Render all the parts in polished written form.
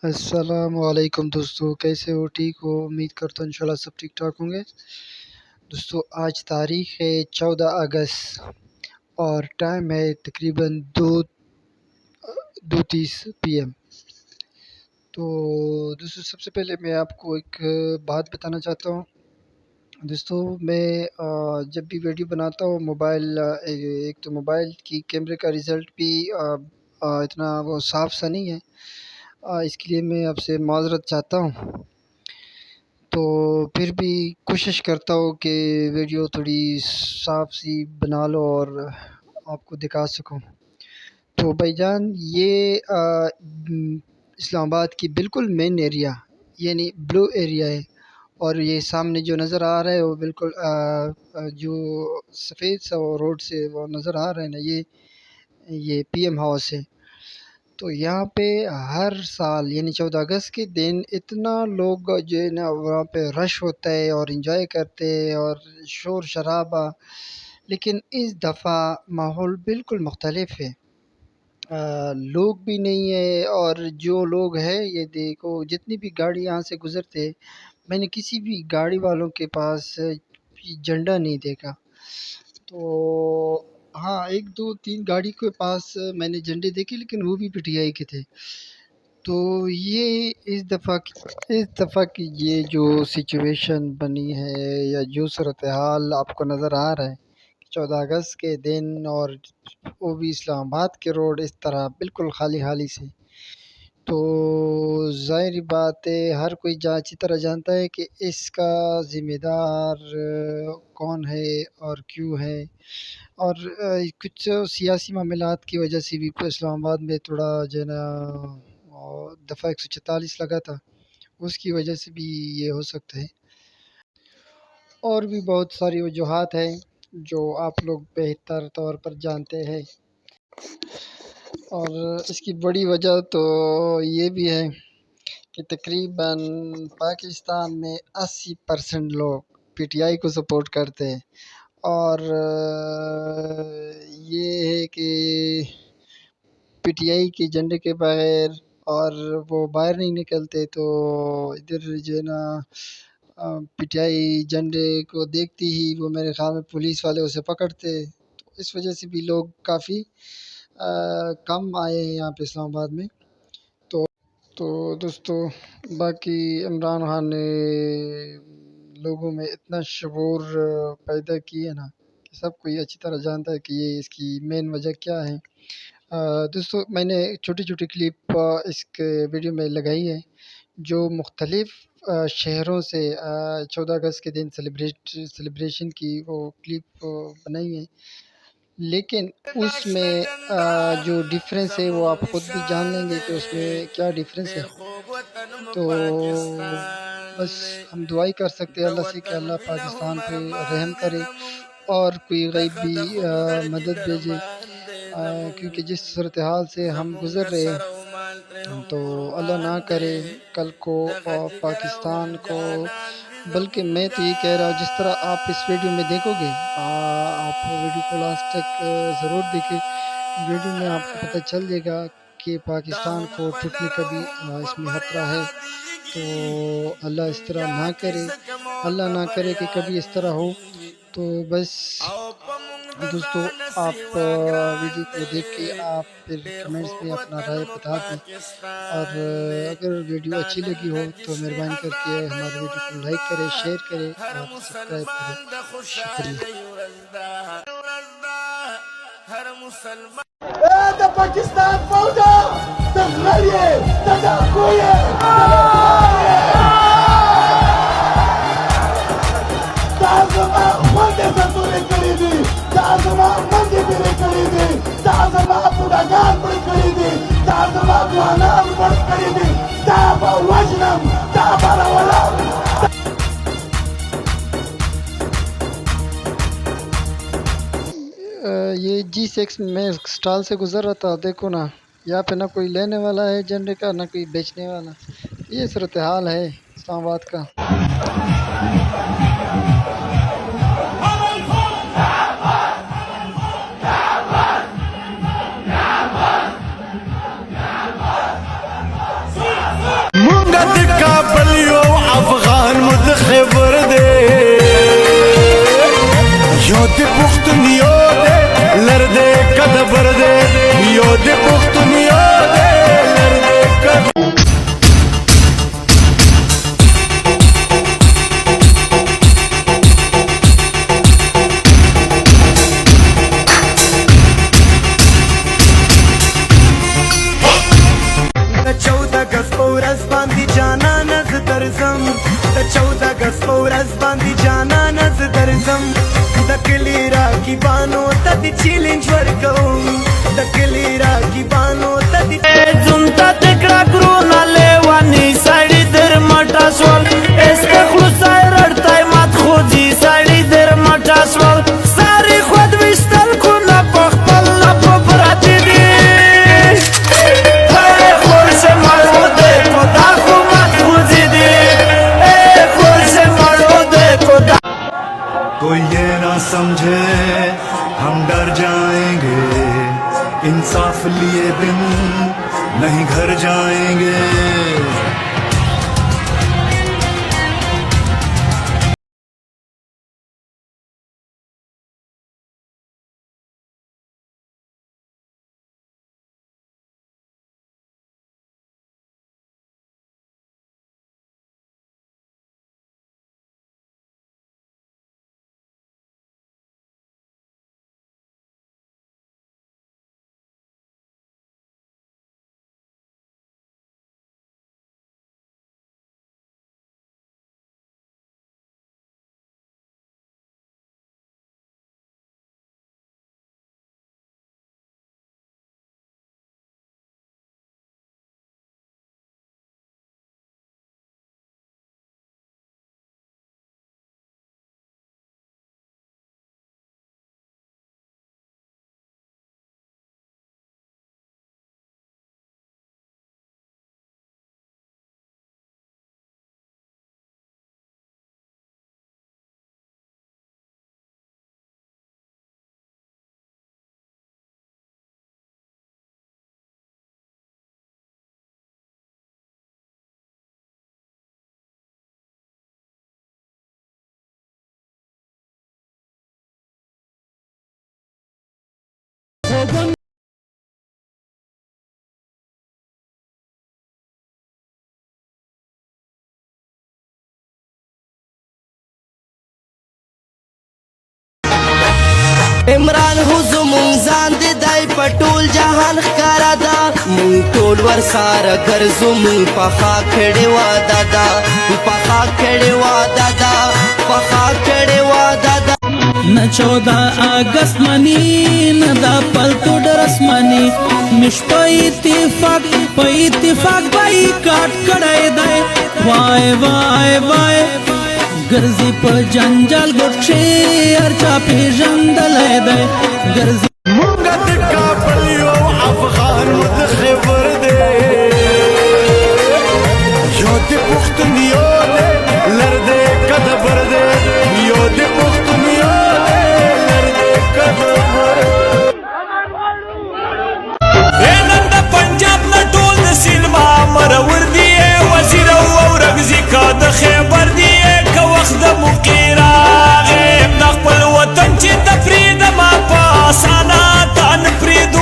अस्सलामुअलैकुम दोस्तों, कैसे हो? ठीक हो? उम्मीद करता हूँ इंशाल्लाह सब ठीक-ठाक होंगे। दोस्तों, आज तारीख़ है 14 अगस्त और टाइम है तकरीबन 2:30 पीएम। तो दोस्तों, सबसे पहले मैं आपको एक बात बताना चाहता हूँ। दोस्तों, मैं जब भी वीडियो बनाता हूँ मोबाइल एक तो मोबाइल की कैमरे का रिज़ल्ट भी इतना वो साफ़-सा नहीं है। इसके लिए मैं आपसे माज़रत चाहता हूँ। तो फिर भी कोशिश करता हूँ कि वीडियो थोड़ी साफ़-सी बना लो और आपको दिखा सकूँ। तो भाईजान ये इस्लामाबाद की बिल्कुल मेन एरिया यानी ब्लू एरिया है और ये सामने जो नज़र आ रहा है वो बिल्कुल जो सफ़ेद सा वो रोड से वो नज़र आ रहा है ना ये पीएम हाउस है। तो यहाँ पे हर साल यानी 14 अगस्त के दिन इतना लोग जो है ना वहाँ पे रश होता है और एंजॉय करते हैं और शोर-शराबा। लेकिन इस दफ़ा माहौल बिल्कुल मुख्तलिफ है। लोग भी नहीं है और जो लोग हैं ये देखो जितनी भी गाड़ी यहाँ से गुज़रते हैं, मैंने किसी भी गाड़ी वालों के पास झंडा नहीं देखा। तो हाँ, 1, 2, 3 गाड़ी के पास मैंने झंडे देखे लेकिन वो भी पीटीआई के थे। तो ये इस दफ़ा की ये जो सिचुएशन बनी है या जो सूरत-ए-हाल आपको नज़र आ रहा है कि 14 अगस्त के दिन और वो भी इस्लामाबाद के रोड इस तरह बिल्कुल खाली-खाली से। तो ज़ाहिर-सी बात है हर कोई अच्छी तरह जानता है कि इसका ज़िम्मेदार कौन है और क्यों है। और कुछ सियासी मामलात की वजह से भी इस्लामाबाद में थोड़ा जो है ना दफ़ा 144 लगा था, उसकी वजह से भी ये हो सकता है। और भी बहुत सारी वजूहात हैं, जो आप लोग बेहतर तौर पर जानते हैं। और इसकी बड़ी वजह तो ये भी है कि तकरीबन पाकिस्तान में 80% लोग पीटीआई को सपोर्ट करते हैं और ये है कि पीटीआई के झंडे के बगैर और वो बाहर नहीं निकलते तो इधर जो है ना पीटीआई झंडे को देखते ही वो मेरे ख़्याल में पुलिस वाले उसे पकड़ते। तो इस वजह से भी लोग काफ़ी कम आए हैं यहाँ पे इस्लामाबाद में। तो दोस्तों, बाकी इमरान खान ने लोगों में इतना शऊर पैदा की है ना कि सब कोई अच्छी तरह जानता है कि ये इसकी मेन वजह क्या है। दोस्तों, मैंने छोटी-छोटी क्लिप इसके वीडियो में लगाई है, जो मुख्तलिफ़ शहरों से 14 अगस्त के दिन सेलिब्रेशन की वो क्लिप बनाई है। लेकिन उसमें जो डिफ़रेंस है वो आप ख़ुद भी जान लेंगे कि उसमें क्या डिफ़रेंस है। तो बस हम दुआ ही कर सकते हैं अल्लाह से कि अल्लाह पाकिस्तान पे रहम करे और कोई गैबी मदद भेजे। क्योंकि जिस सूरत-ए-हाल से हम गुज़र रहे हैं, तो अल्लाह ना करे कल को पाकिस्तान को बल्कि मैं तो ये कह रहा हूँ जिस तरह आप इस वीडियो में देखोगे आप वीडियो को लास्ट तक ज़रूर देखें। वीडियो में आपको पता चल जाएगा कि पाकिस्तान को टूटने का भी इसमें खतरा है। तो अल्लाह इस तरह ना करे, अल्लाह ना करे कि कभी इस तरह हो। तो बस दोस्तों, आप वीडियो को देख के आप फिर कमेंट्स में अपना राय बता दें और अगर वीडियो अच्छी लगी हो तो मेहरबानी करके हमारे वीडियो को लाइक करें, शेयर करें और सब्सक्राइब करें। शुक्रिया। هذا باكستان فوضى تغرية تداخلية تعظم مندي سنتوري كريدي تعظم مندي بيري كريدي تعظم بوداغان بيري كريدي تعظم دوانام بيري كريدي تعبا وجنم تعبا ولام ये G6 में स्टॉल से गुज़र रहा था, देखो ना यहाँ पे ना कोई लेने वाला है झंडे का ना कोई बेचने वाला। ये सूरत हाल है इस्लामाबाद का। د کابل یو افغان مو د خیبر دی یو د پښتون یو دی لر دی که د بر دی یو د پښتون یو دی لر دی که چیلنج ورکوم د کلی راکیبانو ته دې زونتا تکړه ګرونه لیوانی سړی در مټا سول اسکه خلصای رړتای مات خوځي سړی در مټا سول ساری خود وشتل کو نه پخپل نه پراتی دي هر خور سے مړو دې کو دا خو مات خوځي دي خور سے مړو دې کو دا कोई ये ना समझे हम डर जाएंगे इंसाफ लिए दिन नहीं घर जाएंगे عمران هو زمون ځان دی دای په ټول جهان ښکارا ده مونږ ټول ورساره ګرځو مونږ پخا کړې واده ده پخا کړې واده ده پخا کړې واده ده न 14 अगस्त मनी न दा पलटू डरस मनी मिश पे इत्तेफाक बाई काट कड़ाए दाए वाय वाय वाय गर्जी प जंजाल गोठे अर्चा पे जंदलाए दाए गर्जी मुंगा د کابل یو افغان مو د خیبر دی یو د پښتون یو دی لر دی که د بر دی یو د پښتون یو دی لر دی که د بر نن د پنجاب نه ټول د سینما مرور دی وزیر او رمزي کا د خیبر دی که وخت د مقیرا غیب د خپل وطن چې د فرید ما په اسانه تن فرید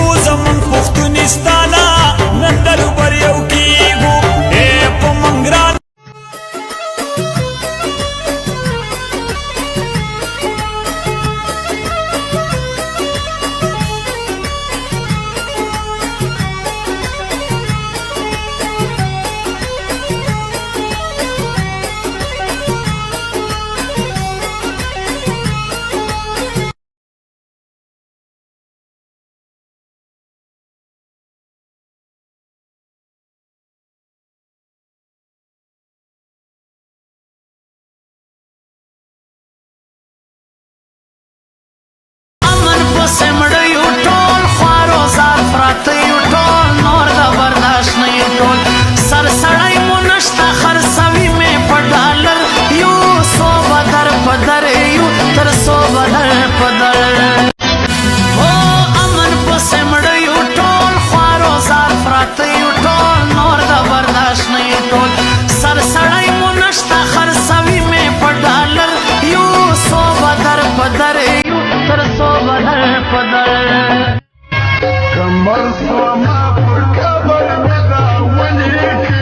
زما پر قبر مې دا ولیکي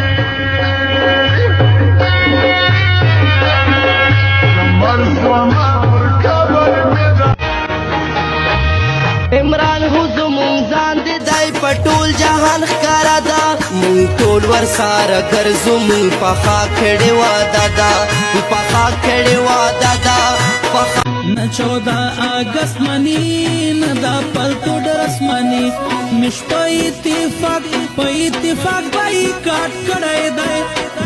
مر زما پر قبر مې دا عمران هو زمون ځان دې دای پټول جهان ښکارا دا مونږ ټول ور سره ګرځو مونږ پخا کړي وا دادا پخا کړي وا دادا न 14 अगस्त मनी न दा पलटू डरस मनी मिश पे इत्तेफाक बाई काट कड़ाए दे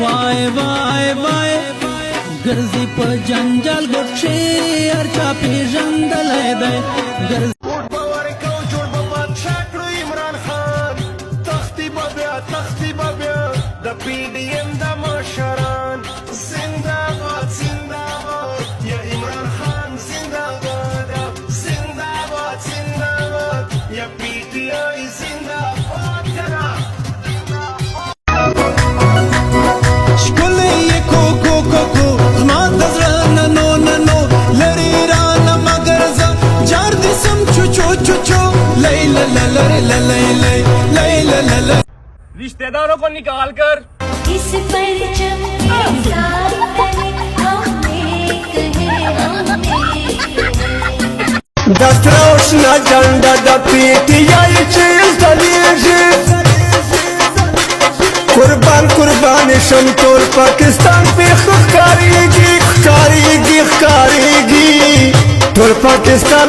वाय वाय वाय गर्जी पर जंजाल गोठे अर्चा पे जंदल दे गर्ज عمران خان تختی بابیا د PDM د مشران زنده‌باد زنده‌باد یا عمران خان زنده‌باد زنده‌باد زنده‌باد یا PTI زنده‌باد کرا شکلې کو کو کو کو زما د زړه ننو ننو لري رانه مگر زه جار دې سم چو چو چو چو لیلا لیلا لیلا لیلا لیلا रिश्तेदारों को निकाल कर इस परचम के साथ हमने कहे دستروشنا جنډه د PTI چې زلیږي قربان شم ټول پاکستان په ښکاریږي ټول پاکستان